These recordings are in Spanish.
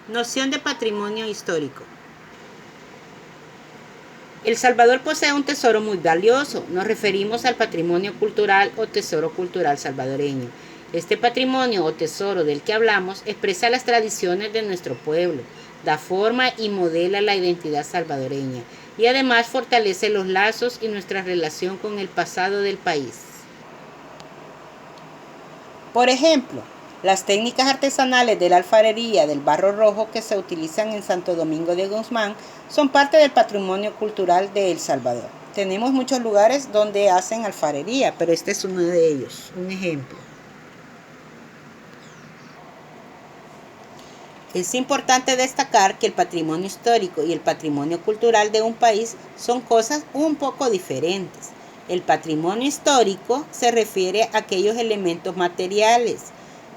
Noción de patrimonio histórico. El Salvador posee un tesoro muy valioso. Nos referimos al patrimonio cultural o tesoro cultural salvadoreño. Este patrimonio o tesoro del que hablamos expresa las tradiciones de nuestro pueblo, da forma y modela la identidad salvadoreña y además fortalece los lazos y nuestra relación con el pasado del país. Por ejemplo, las técnicas artesanales de la alfarería del barro rojo que se utilizan en Santo Domingo de Guzmán son parte del patrimonio cultural de El Salvador. Tenemos muchos lugares donde hacen alfarería, pero este es uno de ellos, un ejemplo. Es importante destacar que el patrimonio histórico y el patrimonio cultural de un país son cosas un poco diferentes. El patrimonio histórico se refiere a aquellos elementos materiales,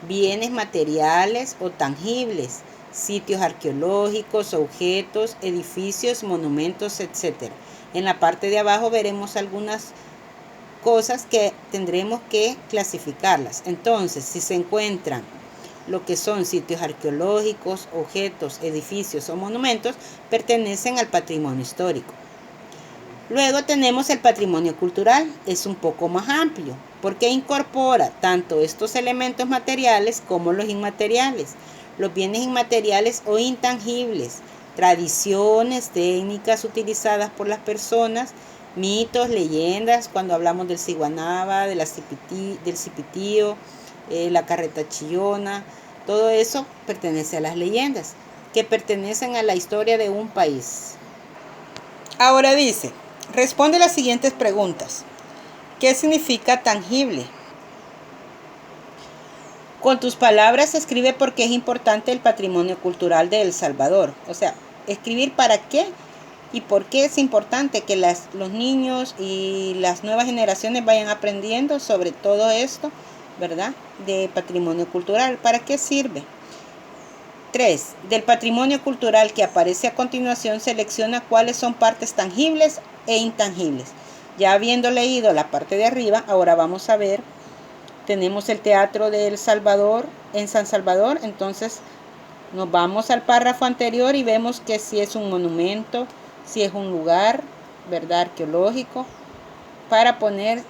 bienes materiales o tangibles, sitios arqueológicos, objetos, edificios, monumentos, etc. En la parte de abajo veremos algunas cosas que tendremos que clasificarlas. Entonces, si se encuentran lo que son sitios arqueológicos, objetos, edificios o monumentos, pertenecen al patrimonio histórico. Luego tenemos el patrimonio cultural, es un poco más amplio, porque incorpora tanto estos elementos materiales como los inmateriales, los bienes inmateriales o intangibles, tradiciones, técnicas utilizadas por las personas, mitos, leyendas, cuando hablamos del ciguanaba, del cipitío, la carreta chillona, todo eso pertenece a las leyendas, que pertenecen a la historia de un país. Ahora dice, responde las siguientes preguntas. ¿Qué significa tangible? Con tus palabras escribe por qué es importante el patrimonio cultural de El Salvador. O sea, escribir para qué y por qué es importante que los niños y las nuevas generaciones vayan aprendiendo sobre todo esto, ¿verdad? De patrimonio cultural. ¿Para qué sirve? 3. Del patrimonio cultural que aparece a continuación, selecciona cuáles son partes tangibles e intangibles. Ya habiendo leído la parte de arriba, ahora vamos a ver, tenemos el Teatro de El Salvador en San Salvador, entonces nos vamos al párrafo anterior y vemos que si es un monumento, si es un lugar, ¿verdad? Arqueológico, para poner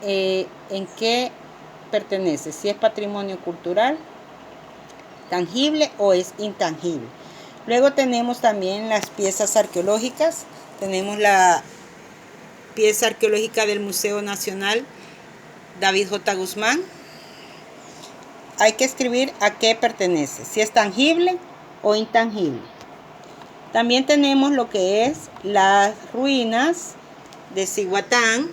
en qué pertenece, si es patrimonio cultural, tangible o es intangible. Luego tenemos también las piezas arqueológicas. Tenemos la pieza arqueológica del Museo Nacional David J. Guzmán. Hay que escribir a qué pertenece, si es tangible o intangible. También tenemos lo que es las ruinas de Cihuatán.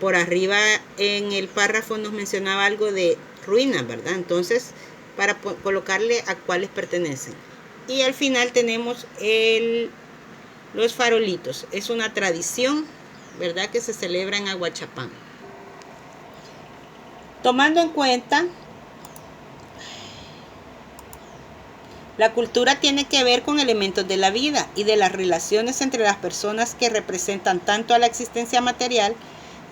Por arriba en el párrafo nos mencionaba algo de ruinas, ¿verdad? Entonces, para colocarle a cuáles pertenecen. Y al final tenemos los farolitos. Es una tradición, ¿verdad?, que se celebra en Aguachapán. Tomando en cuenta, la cultura tiene que ver con elementos de la vida y de las relaciones entre las personas que representan tanto a la existencia material,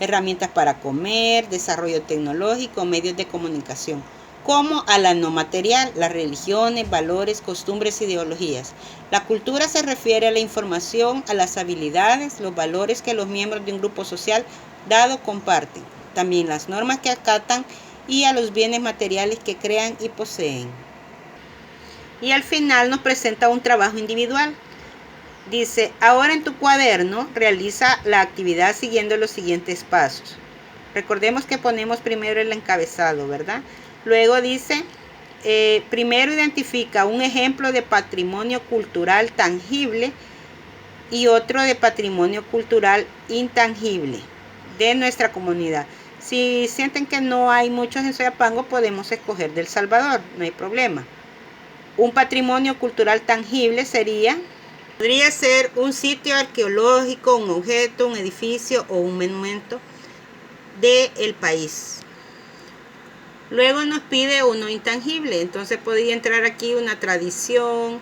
herramientas para comer, desarrollo tecnológico, medios de comunicación, como a la no material, las religiones, valores, costumbres, ideologías. La cultura se refiere a la información, a las habilidades, los valores que los miembros de un grupo social dado comparten, también las normas que acatan y a los bienes materiales que crean y poseen. Y al final nos presenta un trabajo individual. Dice, ahora en tu cuaderno realiza la actividad siguiendo los siguientes pasos. Recordemos que ponemos primero el encabezado, ¿verdad? Luego dice, primero identifica un ejemplo de patrimonio cultural tangible y otro de patrimonio cultural intangible de nuestra comunidad. Si sienten que no hay muchos en Soyapango, podemos escoger del Salvador, no hay problema. Un patrimonio cultural tangible podría ser un sitio arqueológico, un objeto, un edificio o un monumento del país. Luego nos pide uno intangible, entonces podría entrar aquí una tradición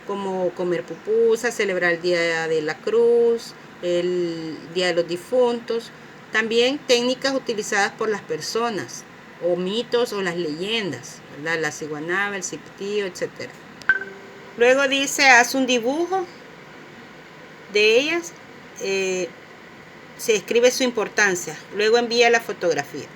como comer pupusas, celebrar el Día de la Cruz, el Día de los Difuntos. También técnicas utilizadas por las personas, o mitos o las leyendas, ¿verdad? La ciguanaba, el cipitío, etc. Luego dice, haz un dibujo de ellas, se escribe su importancia, luego envía la fotografía.